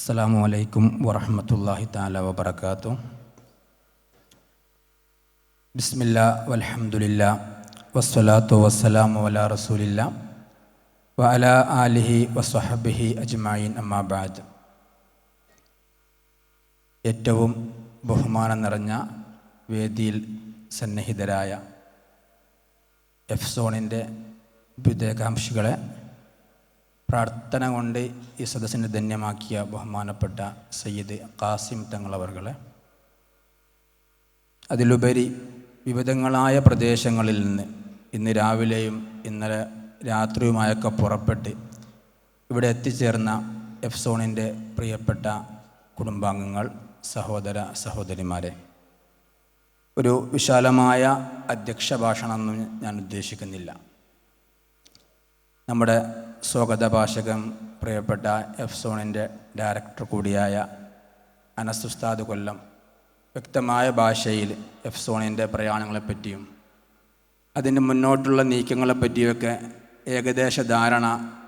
അസ്സലാമു അലൈക്കും വറഹ്മത്തുള്ളാഹി തആല വബറകാതുഹു. ബിസ്മില്ലാ വൽഹംദുലില്ലാ വസ്സലാത്തു വസ്സലാമു അലാ റസൂലില്ലാ വഅലാ ആലിഹി വസ്വഹ്ബിഹി അജ്മഈൻ അമ്മാ ബഅദ്. ഏറ്റവും ബഹുമാനം നിറഞ്ഞ വേദിയിൽ സന്നിഹിതരായ എഫ്സോണിൻ്റെ വിദ്യാകാംക്ഷികളെ, പ്രാർത്ഥന കൊണ്ട് ഈ സദസ്സിനെ ധന്യമാക്കിയ ബഹുമാനപ്പെട്ട സയ്യിദ് ഖാസിം തങ്ങളവർകളെ, അതിലുപരി വിവിധങ്ങളായ പ്രദേശങ്ങളിൽ നിന്ന് ഇന്ന് രാവിലെയും ഇന്നലെ രാത്രിയുമായൊക്കെ പുറപ്പെട്ട് ഇവിടെ എത്തിച്ചേർന്ന എഫ്സോണിൻ്റെ പ്രിയപ്പെട്ട കുടുംബാംഗങ്ങൾ, സഹോദര സഹോദരിമാരെ, ഒരു വിശാലമായ അധ്യക്ഷ ഭാഷണമൊന്നും ഞാൻ ഉദ്ദേശിക്കുന്നില്ല. നമ്മുടെ സ്വാഗത ഭാഷകൻ പ്രിയപ്പെട്ട എഫ്സോണിൻ്റെ ഡയറക്ടർ കൂടിയായ അനസ് ഉസ്താദ് കൊല്ലം വ്യക്തമായ ഭാഷയിൽ എഫ്സോണിൻ്റെ പ്രയാണങ്ങളെപ്പറ്റിയും അതിൻ്റെ മുന്നോട്ടുള്ള നീക്കങ്ങളെപ്പറ്റിയൊക്കെ ഏകദേശ ധാരണ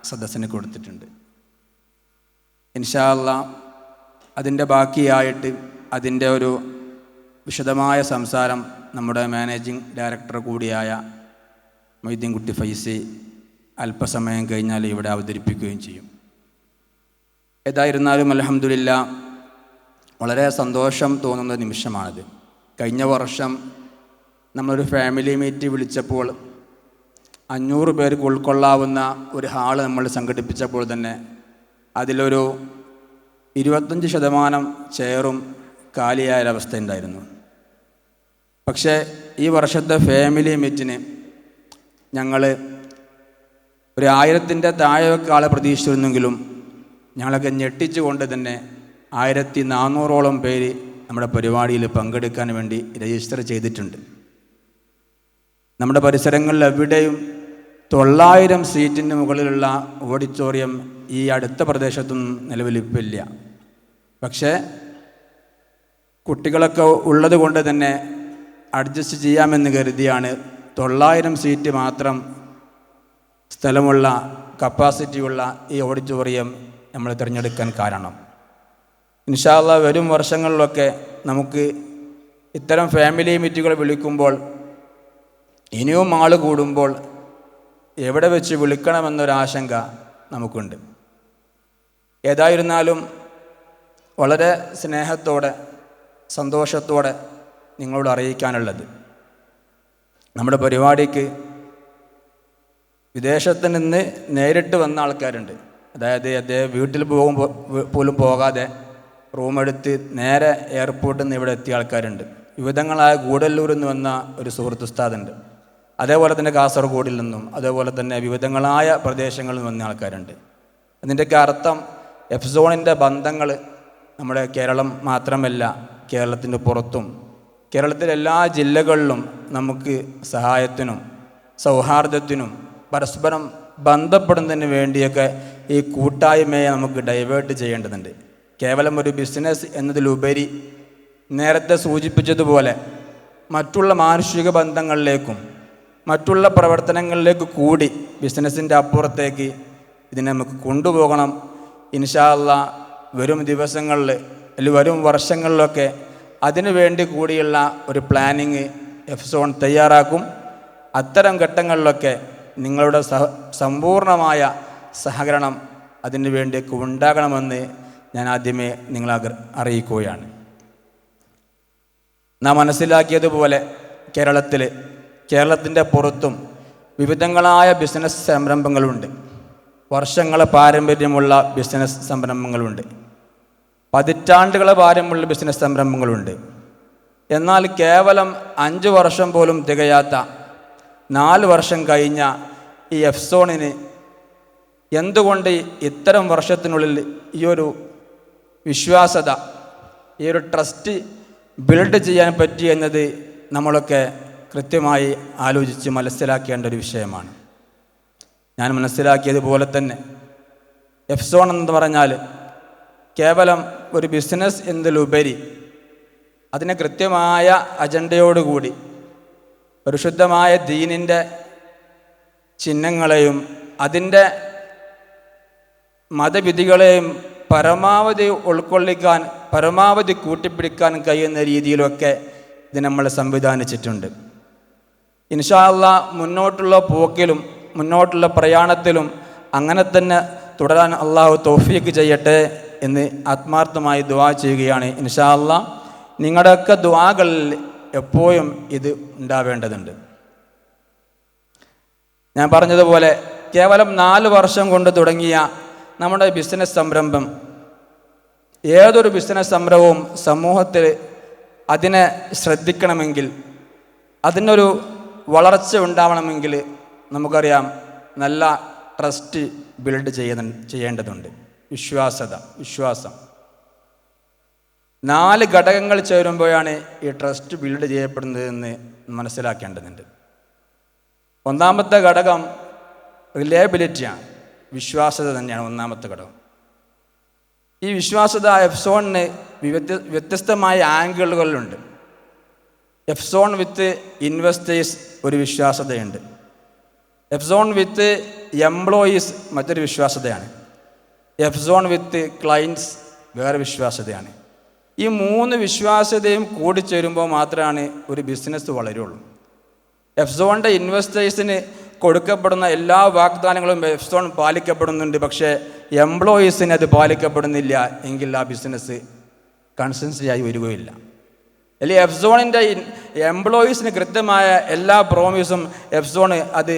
സദസ്സിന് കൊടുത്തിട്ടുണ്ട്. ഇൻഷാ അല്ലാഹ് അതിൻ്റെ ബാക്കിയായിട്ട് അതിൻ്റെ ഒരു വിശദമായ സംസാരം നമ്മുടെ മാനേജിംഗ് ഡയറക്ടർ കൂടിയായ മൊയ്തീൻ കുട്ടി ഫൈസി അല്പസമയം കഴിഞ്ഞാൽ ഇവിടെ അവതരിപ്പിക്കുകയും ചെയ്യും. ഏതായിരുന്നാലും അൽഹംദുലില്ലാ, വളരെ സന്തോഷം തോന്നുന്ന നിമിഷമാണിത്. കഴിഞ്ഞ വർഷം നമ്മളൊരു ഫാമിലി മീറ്റ് വിളിച്ചപ്പോൾ 500 പേർക്ക് ഉൾക്കൊള്ളാവുന്ന ഒരു ഹാള് നമ്മൾ സംഘടിപ്പിച്ചപ്പോൾ തന്നെ അതിലൊരു 25% ചെയറും കാലിയായൊരവസ്ഥ ഉണ്ടായിരുന്നു. പക്ഷേ ഈ വർഷത്തെ ഫാമിലി മീറ്റിന് ഞങ്ങൾ ഒരു 1000-ൻ്റെ താഴെയൊക്കെ ആളെ പ്രതീക്ഷിച്ചിരുന്നെങ്കിലും ഞങ്ങളൊക്കെ ഞെട്ടിച്ചുകൊണ്ട് തന്നെ 1400-ഓളം പേര് നമ്മുടെ പരിപാടിയിൽ പങ്കെടുക്കാൻ വേണ്ടി രജിസ്റ്റർ ചെയ്തിട്ടുണ്ട്. നമ്മുടെ പരിസരങ്ങളിൽ എവിടെയും 900 സീറ്റിന് മുകളിലുള്ള ഓഡിറ്റോറിയം ഈ അടുത്ത പ്രദേശത്തൊന്നും നിലവിലിപ്പില്ല. പക്ഷേ കുട്ടികളൊക്കെ ഉള്ളത് കൊണ്ട് തന്നെ അഡ്ജസ്റ്റ് ചെയ്യാമെന്ന് കരുതിയാണ് 900 സീറ്റ് മാത്രം സ്ഥലമുള്ള കപ്പാസിറ്റിയുള്ള ഈ ഓഡിറ്റോറിയം നമ്മൾ തിരഞ്ഞെടുക്കാൻ കാരണം. ഇൻഷാ അല്ലാഹ് വരും വർഷങ്ങളിലൊക്കെ നമുക്ക് ഇത്തരം ഫാമിലി മീറ്റുകൾ വിളിക്കുമ്പോൾ, ഇനിയും ആൾ കൂടുമ്പോൾ എവിടെ വെച്ച് വിളിക്കണമെന്നൊരാശങ്ക നമുക്കുണ്ട്. ഏതായിരുന്നാലും വളരെ സ്നേഹത്തോടെ സന്തോഷത്തോടെ നിങ്ങളോട് അറിയിക്കാനുള്ളത്, നമ്മുടെ പരിപാടിക്ക് വിദേശത്ത് നിന്ന് നേരിട്ട് വന്ന ആൾക്കാരുണ്ട്. അതായത് അദ്ദേഹം വീട്ടിൽ പോലും പോകാതെ റൂമെടുത്ത് നേരെ എയർപോർട്ടിൽ നിന്ന് ഇവിടെ എത്തിയ ആൾക്കാരുണ്ട്. വിവിധങ്ങളായ ഗൂഡല്ലൂരിൽ നിന്ന് വന്ന ഒരു സുഹൃത്ത് ഉസ്താദുണ്ട്. അതേപോലെ തന്നെ കാസർഗോഡിൽ നിന്നും, അതേപോലെ തന്നെ വിവിധങ്ങളായ പ്രദേശങ്ങളിൽ നിന്ന് വന്ന ആൾക്കാരുണ്ട്. അതിൻ്റെയൊക്കെ അർത്ഥം എഫ്സോണിൻ്റെ ബന്ധങ്ങൾ നമ്മുടെ കേരളം മാത്രമല്ല, കേരളത്തിൻ്റെ പുറത്തും കേരളത്തിലെ എല്ലാ ജില്ലകളിലും നമുക്ക് സഹായത്തിനും സൗഹാർദ്ദത്തിനും പരസ്പരം ബന്ധപ്പെടുന്നതിന് വേണ്ടിയൊക്കെ ഈ കൂട്ടായ്മയെ നമുക്ക് ഡൈവേർട്ട് ചെയ്യേണ്ടതുണ്ട്. കേവലം ഒരു ബിസിനസ് എന്നതിലുപരി നേരത്തെ സൂചിപ്പിച്ചതുപോലെ മറ്റുള്ള മാനുഷിക ബന്ധങ്ങളിലേക്കും മറ്റുള്ള പ്രവർത്തനങ്ങളിലേക്ക് കൂടി ബിസിനസ്സിൻ്റെ അപ്പുറത്തേക്ക് ഇതിനെ നമുക്ക് കൊണ്ടുപോകണം. ഇൻഷാ അല്ലാഹ് വരും ദിവസങ്ങളിൽ അല്ലെങ്കിൽ വരും വർഷങ്ങളിലൊക്കെ അതിനു വേണ്ടി കൂടിയുള്ള ഒരു പ്ലാനിങ് എഫ്സോൺ തയ്യാറാക്കും. അത്തരം ഘട്ടങ്ങളിലൊക്കെ നിങ്ങളുടെ സമ്പൂർണമായ സഹകരണം അതിനു വേണ്ടിയൊക്കെ ഉണ്ടാകണമെന്ന് ഞാൻ ആദ്യമേ നിങ്ങളെ അറിയിക്കുകയാണ്. നാം മനസ്സിലാക്കിയതുപോലെ കേരളത്തിൻ്റെ പുറത്തും വിവിധങ്ങളായ ബിസിനസ് സംരംഭങ്ങളുണ്ട്. വർഷങ്ങളെ പാരമ്പര്യമുള്ള ബിസിനസ് സംരംഭങ്ങളുണ്ട്. പതിറ്റാണ്ടുകളെ പാരമ്പര്യമുള്ള ബിസിനസ് സംരംഭങ്ങളുണ്ട്. എന്നാൽ കേവലം 5 വർഷം പോലും തികയാത്ത 4 വർഷം കഴിഞ്ഞ ഈ എഫ്സോണിന് എന്തുകൊണ്ട് ഇത്തരം വർഷത്തിനുള്ളിൽ ഈ ഒരു വിശ്വാസത, ഈ ഒരു ട്രസ്റ്റ് ബിൽഡ് ചെയ്യാൻ പറ്റി എന്നത് നമ്മളൊക്കെ കൃത്യമായി ആലോചിച്ച് മനസ്സിലാക്കേണ്ട ഒരു വിഷയമാണ്. ഞാൻ മനസ്സിലാക്കിയതുപോലെ തന്നെ എഫ്സോൺ എന്ന് പറഞ്ഞാൽ കേവലം ഒരു ബിസിനസ് എന്നതിലുപരി അതിനെ കൃത്യമായ അജണ്ടയോടുകൂടി പരിശുദ്ധമായ ദീനിൻ്റെ ചിഹ്നങ്ങളെയും അതിൻ്റെ മതവിധികളെയും പരമാവധി ഉൾക്കൊള്ളിക്കാൻ, പരമാവധി കൂട്ടിപ്പിടിക്കാൻ കഴിയുന്ന രീതിയിലൊക്കെ ഇത് നമ്മൾ സംവിധാനിച്ചിട്ടുണ്ട്. ഇൻഷാ അല്ലാഹ് മുന്നോട്ടുള്ള പോക്കിലും മുന്നോട്ടുള്ള പ്രയാണത്തിലും അങ്ങനെ തന്നെ തുടരാൻ അള്ളാഹു തൗഫീഖ് ചെയ്യട്ടെ എന്ന് ആത്മാർത്ഥമായി ദുആ ചെയ്യുകയാണ്. ഇൻഷാ അല്ലാഹ് നിങ്ങളുടെയൊക്കെ ദുആകളിൽ എപ്പോഴും ഇത് ഉണ്ടാവേണ്ടതുണ്ട്. ഞാൻ പറഞ്ഞതുപോലെ കേവലം 4 വർഷം കൊണ്ട് തുടങ്ങിയ നമ്മുടെ ബിസിനസ് സംരംഭം, ഏതൊരു ബിസിനസ് സംരംഭവും സമൂഹത്തിൽ അതിനെ ശ്രദ്ധിക്കണമെങ്കിൽ, അതിനൊരു വളർച്ച ഉണ്ടാവണമെങ്കിൽ നമുക്കറിയാം നല്ല ട്രസ്റ്റ് ബിൽഡ് ചെയ്യേണ്ടതുണ്ട്. വിശ്വാസം 4 ഘടകങ്ങൾ ചേരുമ്പോഴാണ് ഈ ട്രസ്റ്റ് ബിൽഡ് ചെയ്യപ്പെടുന്നതെന്ന് മനസ്സിലാക്കേണ്ടതുണ്ട്. ഒന്നാമത്തെ ഘടകം റിലയബിലിറ്റിയാണ്. വിശ്വാസ്യത തന്നെയാണ് ഒന്നാമത്തെ ഘടകം. ഈ വിശ്വാസ്യത എഫ്സോണിന് വ്യത്യസ്തമായ ആംഗിളുകളുണ്ട്. എഫ്സോൺ വിത്ത് ഇൻവെസ്റ്റേഴ്സ് ഒരു വിശ്വാസ്യതയുണ്ട്. എഫ്സോൺ വിത്ത് എംപ്ലോയീസ് മറ്റൊരു വിശ്വാസ്യതയാണ്. എഫ്സോൺ വിത്ത് ക്ലയൻറ്റ്സ് വേറെ വിശ്വാസ്യതയാണ്. ഈ 3 വിശ്വാസ്യതയും കൂടിച്ചേരുമ്പോൾ മാത്രമാണ് ഒരു ബിസിനസ് വളരുള്ളൂ. എഫ്സോണിൻ്റെ ഇൻവെസ്റ്റേഴ്സിന് കൊടുക്കപ്പെടുന്ന എല്ലാ വാഗ്ദാനങ്ങളും എഫ്സോൺ പാലിക്കപ്പെടുന്നുണ്ട്. പക്ഷേ എംപ്ലോയീസിന് അത് പാലിക്കപ്പെടുന്നില്ല എങ്കിൽ ആ ബിസിനസ് കൺസിസ്റ്റൻസി ആയി വരികയില്ല. അല്ലെങ്കിൽ എഫ്സോണിൻ്റെ എംപ്ലോയീസിന് കൃത്യമായ എല്ലാ പ്രോമിസും എഫ്സോൺ അത്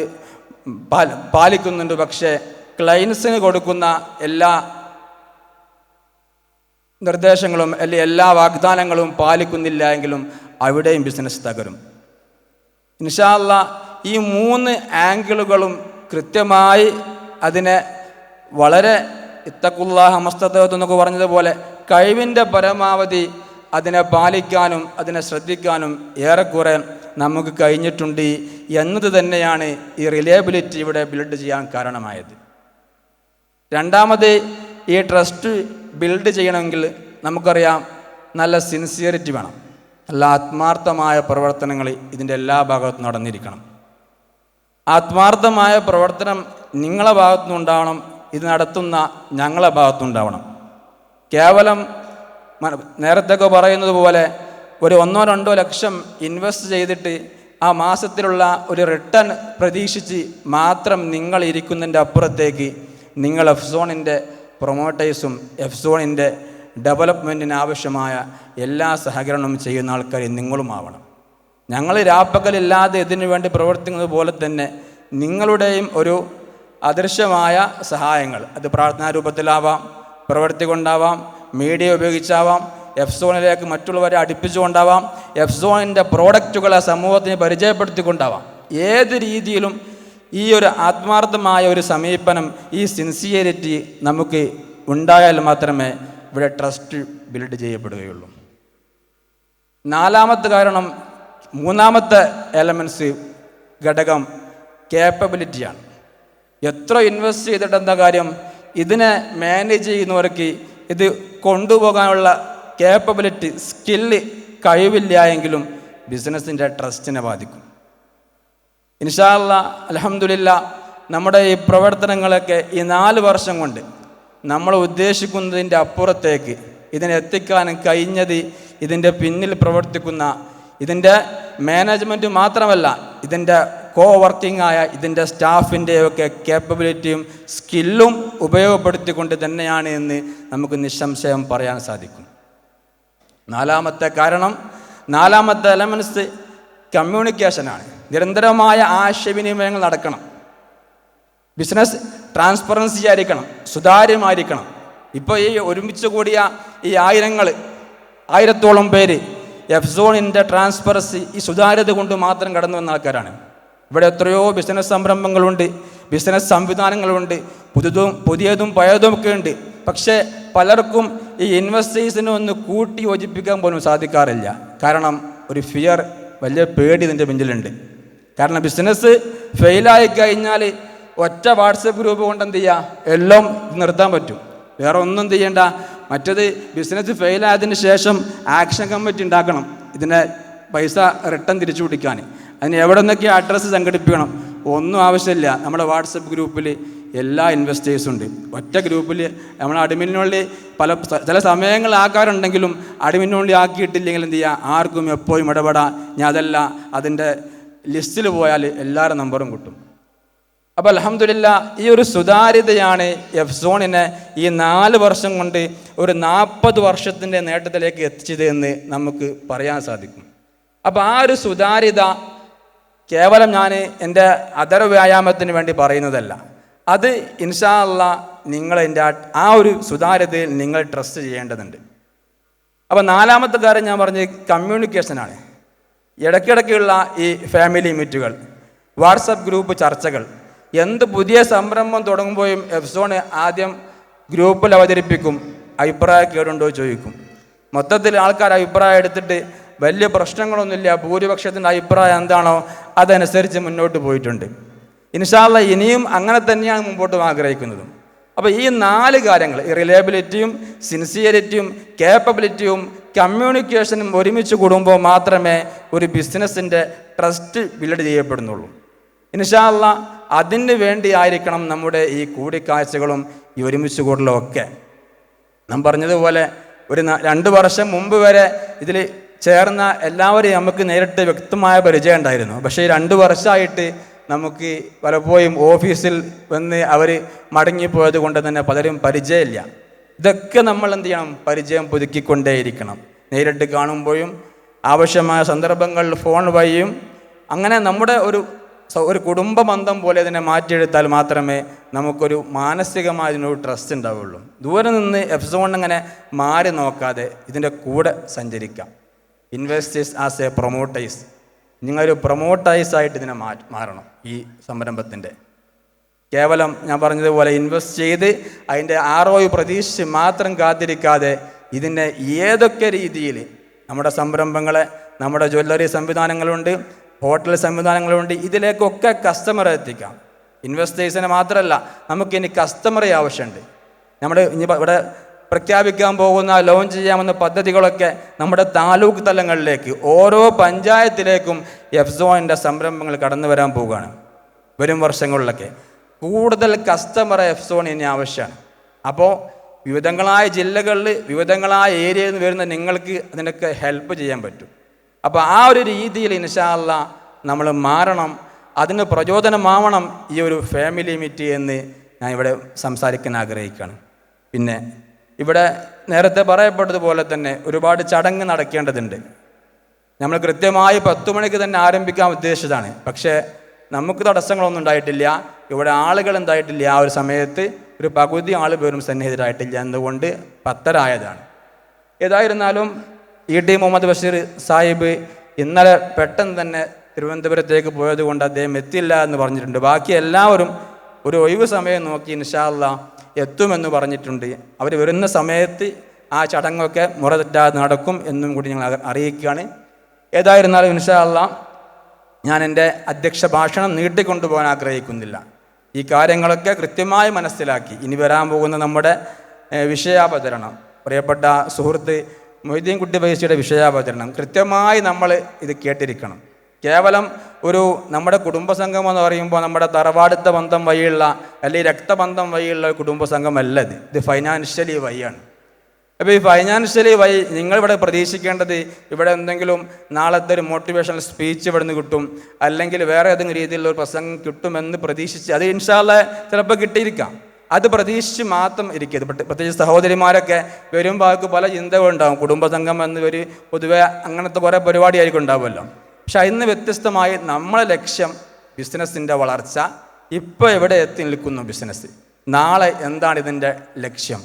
പാലിക്കുന്നുണ്ട്. പക്ഷേ ക്ലയൻസിന് കൊടുക്കുന്ന എല്ലാ നിർദ്ദേശങ്ങളും അല്ലെങ്കിൽ എല്ലാ വാഗ്ദാനങ്ങളും പാലിക്കുന്നില്ല എങ്കിലും അവിടെയും ബിസിനസ് തകരും. ഇൻഷാ അല്ലാഹ് ഈ 3 ആംഗിളുകളും കൃത്യമായി അതിനെ വളരെ ഇത്തഖുല്ലാഹ മസ്തതഅതു എന്നൊക്കെ പറഞ്ഞതുപോലെ കഴിവിൻ്റെ പരമാവധി അതിനെ പാലിക്കാനും അതിനെ ശ്രദ്ധിക്കാനും ഏറെക്കുറെ നമുക്ക് കഴിഞ്ഞിട്ടുണ്ട് എന്നത് തന്നെയാണ് ഈ റിലയബിലിറ്റി ഇവിടെ ബിൽഡ് ചെയ്യാൻ കാരണമായത്. രണ്ടാമത്, ഈ ട്രസ്റ്റ് ബിൽഡ് ചെയ്യണമെങ്കിൽ നമുക്കറിയാം നല്ല സിൻസിയറിറ്റി വേണം. നല്ല ആത്മാർത്ഥമായ പ്രവർത്തനങ്ങൾ ഇതിൻ്റെ എല്ലാ ഭാഗത്തും നടന്നിരിക്കണം. ആത്മാർത്ഥമായ പ്രവർത്തനം നിങ്ങളെ ഭാഗത്തുനിന്ന് ഉണ്ടാവണം, ഇത് നടത്തുന്ന ഞങ്ങളെ ഭാഗത്തുനിന്നുണ്ടാവണം. കേവലം നേരത്തെയൊക്കെ പറയുന്നത് പോലെ ഒരു 1-2 ലക്ഷം ഇൻവെസ്റ്റ് ചെയ്തിട്ട് ആ മാസത്തിലുള്ള ഒരു റിട്ടേൺ പ്രതീക്ഷിച്ച് മാത്രം നിങ്ങൾ ഇരിക്കുന്നതിൻ്റെ അപ്പുറത്തേക്ക് നിങ്ങൾ എഫ്സോണിൻ്റെ പ്രൊമോട്ടേഴ്സും എഫ്സോണിൻ്റെ ഡെവലപ്മെൻറ്റിന് ആവശ്യമായ എല്ലാ സഹകരണവും ചെയ്യുന്ന ആൾക്കാർ നിങ്ങളുമാവണം. ഞങ്ങൾ രാപ്പകലില്ലാതെ ഇതിനു വേണ്ടി പ്രവർത്തിക്കുന്നത് പോലെ തന്നെ നിങ്ങളുടെയും ഒരു അദൃശ്യമായ സഹായങ്ങൾ, അത് പ്രാർത്ഥനാ രൂപത്തിലാവാം, പ്രവൃത്തി കൊണ്ടാവാം, മീഡിയ ഉപയോഗിച്ചാവാം, എഫ്സോണിലേക്ക് മറ്റുള്ളവരെ അടുപ്പിച്ചുകൊണ്ടാവാം, എഫ്സോണിൻ്റെ പ്രോഡക്റ്റുകളെ സമൂഹത്തിന് പരിചയപ്പെടുത്തിക്കൊണ്ടാവാം. ഏത് രീതിയിലും ഈ ഒരു ആത്മാർത്ഥമായ ഒരു സമീപനം, ഈ സിൻസിയറിറ്റി നമുക്ക് ഉണ്ടായാൽ മാത്രമേ ഇവിടെ ട്രസ്റ്റ് ബിൽഡ് ചെയ്യപ്പെടുകയുള്ളൂ. മൂന്നാമത്തെ എലമെൻറ്റ്സ് ഘടകം കേപ്പബിലിറ്റിയാണ്. എത്ര ഇൻവെസ്റ്റ് ചെയ്തിട്ട് എന്താ കാര്യം? ഇതിനെ മാനേജ് ചെയ്യുന്നവർക്ക് ഇത് കൊണ്ടുപോകാനുള്ള കേപ്പബിലിറ്റി, സ്കില്ല്, കഴിവില്ല എങ്കിലും ബിസിനസ്സിൻ്റെ ട്രസ്റ്റിനെ ബാധിക്കും. ഇൻഷാ അല്ലാഹ് അൽഹംദുലില്ലാഹ് നമ്മുടെ ഈ പ്രവർത്തനങ്ങളൊക്കെ ഈ 4 വർഷം കൊണ്ട് നമ്മൾ ഉദ്ദേശിക്കുന്നതിൻ്റെ അപ്പുറത്തേക്ക് ഇതിനെ എത്തിക്കാനും കഴിഞ്ഞത് ഇതിൻ്റെ പിന്നിൽ പ്രവർത്തിക്കുന്ന ഇതിൻ്റെ മാനേജ്മെൻറ്റ് മാത്രമല്ല, ഇതിൻ്റെ വർക്കിംഗ് ആയ ഇതിൻ്റെ സ്റ്റാഫിൻ്റെയൊക്കെ കേപ്പബിലിറ്റിയും സ്കില്ലും ഉപയോഗപ്പെടുത്തിക്കൊണ്ട് തന്നെയാണ് എന്ന് നമുക്ക് നിസ്സംശയം പറയാൻ സാധിക്കും. നാലാമത്തെ എലമെൻറ്റ്സ് കമ്മ്യൂണിക്കേഷനാണ്. നിരന്തരമായ ആശയവിനിമയങ്ങൾ നടക്കണം. ബിസിനസ് ട്രാൻസ്പെറൻസി ആയിരിക്കണം, സുതാര്യമായിരിക്കണം. ഇപ്പോൾ ഈ ഒരുമിച്ച് കൂടിയ ഈ 1000-ഓളം പേര് എഫ്സോണിൻ്റെ ട്രാൻസ്പെറൻസി, ഈ സുതാര്യത കൊണ്ട് മാത്രം കടന്നു വന്ന ആൾക്കാരാണ്. ഇവിടെ എത്രയോ ബിസിനസ് സംരംഭങ്ങളുണ്ട്, ബിസിനസ് സംവിധാനങ്ങളുണ്ട്, പുതിയതും പഴയതുമൊക്കെ ഉണ്ട്. പക്ഷേ പലർക്കും ഈ ഇൻവെസ്റ്റേഴ്സിനെ ഒന്ന് കൂട്ടി യോജിപ്പിക്കാൻ പോലും സാധിക്കാറില്ല. കാരണം ഒരു ഫിയർ, വലിയ പേടി ഇതിൻ്റെ പിന്നിലുണ്ട്. കാരണം ബിസിനസ് ഫെയിലായി കഴിഞ്ഞാൽ ഒറ്റ വാട്സപ്പ് ഗ്രൂപ്പ് കൊണ്ട് എന്ത് ചെയ്യുക, എല്ലാം നിർത്താൻ പറ്റും, വേറെ ഒന്നും ചെയ്യേണ്ട. മറ്റത് ബിസിനസ് ഫെയിലായതിന് ശേഷം ആക്ഷൻ കമ്മിറ്റി ഉണ്ടാക്കണം, ഇതിനെ പൈസ റിട്ടേൺ തിരിച്ചു പിടിക്കാൻ. അതിന് എവിടെ നിന്നൊക്കെ അഡ്രസ്സ് സംഘടിപ്പിക്കണം, ഒന്നും ആവശ്യമില്ല. നമ്മുടെ വാട്സപ്പ് ഗ്രൂപ്പിൽ എല്ലാ ഇൻവെസ്റ്റേഴ്സും ഉണ്ട്. ഒറ്റ ഗ്രൂപ്പിൽ നമ്മൾ അഡ്മിനുള്ളിൽ ചില സമയങ്ങൾ ആക്കാറുണ്ടെങ്കിലും അഡ്മിനുള്ളിൽ ആക്കിയിട്ടില്ലെങ്കിൽ എന്ത് ചെയ്യുക, ആർക്കും എപ്പോഴും ഇടപെടാം. ഞാൻ അതല്ല, അതിൻ്റെ ലിസ്റ്റിൽ പോയാൽ എല്ലാവരുടെ നമ്പറും കിട്ടും. അപ്പോൾ അൽഹംദുലില്ലാ ഈ ഒരു സുതാര്യതയാണ് എഫ്സോണിനെ ഈ 4 വർഷം കൊണ്ട് ഒരു 40 വർഷത്തിൻ്റെ നേട്ടത്തിലേക്ക് എത്തിച്ചത് എന്ന് നമുക്ക് പറയാൻ സാധിക്കും. അപ്പോൾ ആ ഒരു സുതാര്യത കേവലം ഞാൻ എൻ്റെ അതര വ്യായാമത്തിന് വേണ്ടി പറയുന്നതല്ല. അത് ഇൻഷാ അല്ലാഹ് നിങ്ങൾ ആ ഒരു സുതാര്യതയിൽ നിങ്ങൾ ട്രസ്റ്റ് ചെയ്യേണ്ടതുണ്ട്. അപ്പോൾ 4ാമത്തെ കാര്യം ഞാൻ പറഞ്ഞത് കമ്മ്യൂണിക്കേഷനാണ്. ഇടയ്ക്കിടയ്ക്കുള്ള ഈ ഫാമിലി മീറ്റുകൾ, വാട്സപ്പ് ഗ്രൂപ്പ് ചർച്ചകൾ. എന്ത് പുതിയ സംരംഭം തുടങ്ങുമ്പോഴും എഫ്സോൺ ആദ്യം ഗ്രൂപ്പിൽ അവതരിപ്പിക്കും, അഭിപ്രായം കേടുണ്ടോ ചോദിക്കും. മൊത്തത്തിൽ ആൾക്കാർ അഭിപ്രായം എടുത്തിട്ട് വലിയ പ്രശ്നങ്ങളൊന്നുമില്ല, ഭൂരിപക്ഷത്തിൻ്റെ അഭിപ്രായം എന്താണോ അതനുസരിച്ച് മുന്നോട്ട് പോയിട്ടുണ്ട്. ഇൻഷാ അല്ലാഹ് ഇനിയും അങ്ങനെ തന്നെയാണ് മുമ്പോട്ട് ആഗ്രഹിക്കുന്നതും. അപ്പോൾ ഈ 4 കാര്യങ്ങൾ, ഈ റിലയബിലിറ്റിയും സിൻസിയറിറ്റിയും കേപ്പബിലിറ്റിയും കമ്മ്യൂണിക്കേഷനും ഒരുമിച്ച് കൂടുമ്പോൾ മാത്രമേ ഒരു ബിസിനസ്സിൻ്റെ ട്രസ്റ്റ് ബിൽഡ് ചെയ്യപ്പെടുന്നുള്ളൂ. ഇൻഷാ അല്ലാഹ് അതിന് വേണ്ടിയായിരിക്കണം നമ്മുടെ ഈ കൂടിക്കാഴ്ചകളും ഈ ഒരുമിച്ച് കൂടലും ഒക്കെ. നാം പറഞ്ഞതുപോലെ ഒരു 2 വർഷം മുമ്പ് വരെ ഇതിൽ ചേർന്ന എല്ലാവരെയും നമുക്ക് നേരിട്ട് വ്യക്തമായ പരിചയം ഉണ്ടായിരുന്നു. പക്ഷേ ഈ 2 വർഷമായിട്ട് നമുക്ക് പലപ്പോഴും ഓഫീസിൽ വന്ന് അവർ മടങ്ങിപ്പോയത് കൊണ്ട് തന്നെ പലരും പരിചയമില്ല. ഇതൊക്കെ നമ്മൾ എന്ത് ചെയ്യണം, പരിചയം പുതുക്കിക്കൊണ്ടേയിരിക്കണം. നേരിട്ട് കാണുമ്പോഴും ആവശ്യമായ സന്ദർഭങ്ങളിൽ ഫോൺ വഴിയും അങ്ങനെ നമ്മുടെ ഒരു കുടുംബ ബന്ധം പോലെ ഇതിനെ മാറ്റിയെടുത്താൽ മാത്രമേ നമുക്കൊരു മാനസികമായൊരു ട്രസ്റ്റ് ഉണ്ടാവുള്ളൂ. ദൂരെ നിന്ന് എഫ്സോൺ അങ്ങനെ മാറി നോക്കാതെ ഇതിൻ്റെ കൂടെ സഞ്ചരിക്കാം. ഇൻവെസ്റ്റേഴ്സ് ആസ് എ പ്രൊമോട്ടേഴ്സ്, നിങ്ങളൊരു പ്രൊമോട്ടേഴ്സായിട്ട് ഇതിനെ മാറണം. ഈ സംരംഭത്തിൻ്റെ കേവലം ഞാൻ പറഞ്ഞതുപോലെ ഇൻവെസ്റ്റ് ചെയ്ത് അതിൻ്റെ ROI പ്രതീക്ഷിച്ച് മാത്രം കാത്തിരിക്കാതെ ഇതിനെ ഏതൊക്കെ രീതിയിൽ നമ്മുടെ സംരംഭങ്ങളെ, നമ്മുടെ ജ്വല്ലറി സംവിധാനങ്ങളുണ്ട്, ഹോട്ടൽ സംവിധാനങ്ങളുണ്ട്, ഇതിലേക്കൊക്കെ കസ്റ്റമറെ എത്തിക്കാം. ഇൻവെസ്റ്റേഴ്സിനെ മാത്രമല്ല, നമുക്കിനി കസ്റ്റമറെ ആവശ്യമുണ്ട്. ഇനി ഇവിടെ പ്രഖ്യാപിക്കാൻ പോകുന്ന ലോഞ്ച് ചെയ്യാമെന്ന പദ്ധതികളൊക്കെ നമ്മുടെ താലൂക്ക് തലങ്ങളിലേക്ക്, ഓരോ പഞ്ചായത്തിലേക്കും എഫ്സോണിൻ്റെ സംരംഭങ്ങൾ കടന്നു വരാൻ പോവുകയാണ്. വരും വർഷങ്ങളിലൊക്കെ കൂടുതൽ കസ്റ്റമറെ എഫ്സോൺ ഇനി ആവശ്യമാണ്. അപ്പോൾ വിവിധങ്ങളായ ജില്ലകളിൽ വിവിധങ്ങളായ ഏരിയയിൽ നിന്ന് വരുന്ന നിങ്ങൾക്ക് അതിനൊക്കെ ഹെൽപ്പ് ചെയ്യാൻ പറ്റും. അപ്പോൾ ആ ഒരു രീതിയിൽ ഇൻഷാ അല്ലാഹ് നമ്മൾ മാറണം. അതിന് പ്രചോദനമാവണം ഈ ഒരു ഫാമിലി മീറ്റ് എന്ന് ഞാൻ ഇവിടെ സംസാരിക്കാൻ ആഗ്രഹിക്കുകയാണ്. പിന്നെ ഇവിടെ നേരത്തെ പറയപ്പെട്ടതുപോലെ തന്നെ ഒരുപാട് ചടങ്ങ് നടക്കേണ്ടതുണ്ട്. നമ്മൾ കൃത്യമായി 10 മണിക്ക് തന്നെ ആരംഭിക്കാൻ ഉദ്ദേശിച്ചതാണ്. പക്ഷേ നമുക്ക് തടസ്സങ്ങളൊന്നും ഉണ്ടായിട്ടില്ല. ഇവിടെ ആളുകൾ എന്തായിട്ടില്ല, ആ ഒരു സമയത്ത് ഒരു പകുതി ആൾ പോലും സന്നിഹിതരായിട്ടില്ല, എന്തുകൊണ്ട് 10:30 ആയതാണ്. ഏതായിരുന്നാലും ET മുഹമ്മദ് ബഷീർ സാഹിബ് ഇന്നലെ പെട്ടെന്ന് തന്നെ തിരുവനന്തപുരത്തേക്ക് പോയത് കൊണ്ട് അദ്ദേഹം എത്തില്ല എന്ന് പറഞ്ഞിട്ടുണ്ട്. ബാക്കി എല്ലാവരും ഒരു ഒഴിവ് സമയം നോക്കി ഇൻഷാ അല്ലാഹ് എത്തുമെന്ന് പറഞ്ഞിട്ടുണ്ട്. അവർ വരുന്ന സമയത്ത് ആ ചടങ്ങൊക്കെ മുറ തെറ്റാതെ നടക്കും എന്നും കൂടി ഞങ്ങൾ അറിയിക്കുകയാണ്. ഏതായിരുന്നാലും ഇൻഷാ അല്ലാഹ് ഞാൻ എൻ്റെ അധ്യക്ഷ ഭാഷണം നീട്ടിക്കൊണ്ടുപോകാൻ ആഗ്രഹിക്കുന്നില്ല. ഈ കാര്യങ്ങളൊക്കെ കൃത്യമായി മനസ്സിലാക്കി ഇനി വരാൻ പോകുന്ന നമ്മുടെ വിഷയാവതരണം, പ്രിയപ്പെട്ട സുഹൃത്ത് മൊയ്തീൻ കുട്ടി വൈസിയുടെ വിഷയാവതരണം കൃത്യമായി നമ്മൾ ഇത് കേട്ടിരിക്കണം. കേവലം നമ്മുടെ കുടുംബസംഘം എന്ന് പറയുമ്പോൾ നമ്മുടെ തറവാടുത്ത ബന്ധം വഴിയുള്ള അല്ലെങ്കിൽ രക്തബന്ധം വഴിയുള്ള കുടുംബസംഘമല്ല ഇത് ഫൈനാൻഷ്യലി വഴിയാണ്. അപ്പോൾ ഈ ഫൈനാൻഷ്യലി വഴി നിങ്ങളിവിടെ പ്രതീക്ഷിക്കേണ്ടത് ഇവിടെ എന്തെങ്കിലും നാളത്തെ ഒരു മോട്ടിവേഷണൽ സ്പീച്ച് ഇവിടെ നിന്ന് കിട്ടും, അല്ലെങ്കിൽ വേറെ ഏതെങ്കിലും രീതിയിലുള്ള ഒരു പ്രസംഗം കിട്ടുമെന്ന് പ്രതീക്ഷിച്ച്, അത് ഇൻഷാ അല്ലാഹ് ചിലപ്പോൾ കിട്ടിയിരിക്കാം. അത് പ്രതീക്ഷിച്ച് മാത്രം ഇരിക്കരുത്. പ്രത്യേകിച്ച് സഹോദരിമാരൊക്കെ വരുമ്പോൾ അവർക്ക് പല ചിന്തകളുണ്ടാകും. കുടുംബസംഘം എന്ന് പൊതുവെ അങ്ങനത്തെ കുറേ പരിപാടിയായിരിക്കും ഉണ്ടാവുമല്ലോ. പക്ഷെ അതിന് വ്യത്യസ്തമായി നമ്മളെ ലക്ഷ്യം ബിസിനസ്സിൻ്റെ വളർച്ച. ഇപ്പോൾ എവിടെ എത്തി നിൽക്കുന്നു ബിസിനസ്, നാളെ എന്താണ് ഇതിൻ്റെ ലക്ഷ്യം,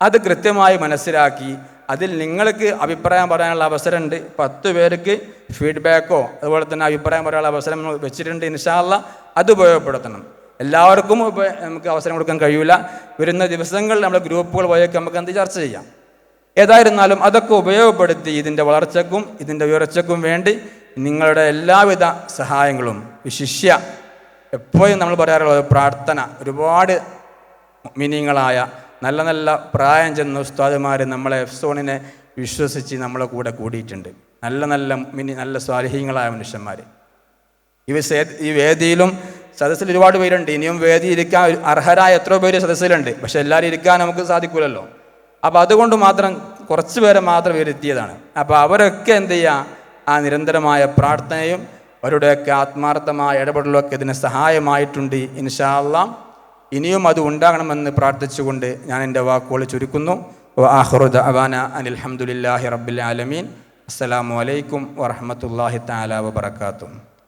അത് കൃത്യമായി മനസ്സിലാക്കി അതിൽ നിങ്ങൾക്ക് അഭിപ്രായം പറയാനുള്ള അവസരമുണ്ട്. 10 പേർക്ക് ഫീഡ്ബാക്കോ അതുപോലെ തന്നെ അഭിപ്രായം പറയാനുള്ള അവസരം വെച്ചിട്ടുണ്ട്. ഇൻഷാ അല്ലാഹ് അത് ഉപയോഗപ്പെടുത്തണം. എല്ലാവർക്കും നമുക്ക് അവസരം കൊടുക്കാൻ കഴിയില്ല. വരുന്ന ദിവസങ്ങളിൽ നമ്മുടെ ഗ്രൂപ്പുകൾ വഴിയൊക്കെ നമുക്ക് എന്ത് ചർച്ച ചെയ്യാം. ഏതായിരുന്നാലും അതൊക്കെ ഉപയോഗപ്പെടുത്തി ഇതിൻ്റെ വളർച്ചയ്ക്കും ഇതിൻ്റെ ഉയർച്ചയ്ക്കും വേണ്ടി നിങ്ങളുടെ എല്ലാവിധ സഹായങ്ങളും, വിശിഷ്യ എപ്പോഴും നമ്മൾ പറയാറുള്ളത് പ്രാർത്ഥന. ഒരുപാട് മിനിങ്ങളായ നല്ല നല്ല പ്രായം ചെന്ന ഉസ്താദുമാർ നമ്മളെ എഫ്സോണിനെ വിശ്വസിച്ച് നമ്മളെ കൂടെ കൂടിയിട്ടുണ്ട്. നല്ല നല്ല സ്വാലിഹീങ്ങളായ മനുഷ്യന്മാർ. ഈ വേദിയിലും സദസ്സിൽ ഒരുപാട് പേരുണ്ട്, ഇനിയും വേദി ഇരിക്കാൻ അർഹരായ എത്രയോ പേര് സദസ്സിലുണ്ട്. പക്ഷെ എല്ലാവരും ഇരിക്കാൻ നമുക്ക് സാധിക്കില്ലല്ലോ. അപ്പോൾ അതുകൊണ്ട് മാത്രം കുറച്ച് പേരെ മാത്രം ഇവരെത്തിയതാണ്. അപ്പോൾ അവരൊക്കെ എന്ത് ചെയ്യുക, ആ നിരന്തരമായ പ്രാർത്ഥനയും അവരുടെയൊക്കെ ആത്മാർത്ഥമായ ഇടപെടലൊക്കെ ഇതിന് സഹായമായിട്ടുണ്ട്. ഇൻഷാ അല്ലാഹ് ഇനിയും അത് ഉണ്ടാകണമെന്ന് പ്രാർത്ഥിച്ചുകൊണ്ട് ഞാൻ എൻ്റെ വാക്കുകൾ ചുരുക്കുന്നു. വആഖിറു ദഅവാന അനിൽ ഹംദുലില്ലാഹി റബ്ബിൽ ആലമീൻ. അസ്സലാമു അലൈക്കും വറഹ്മത്തുള്ളാഹി തആല വബറകാതുഹു.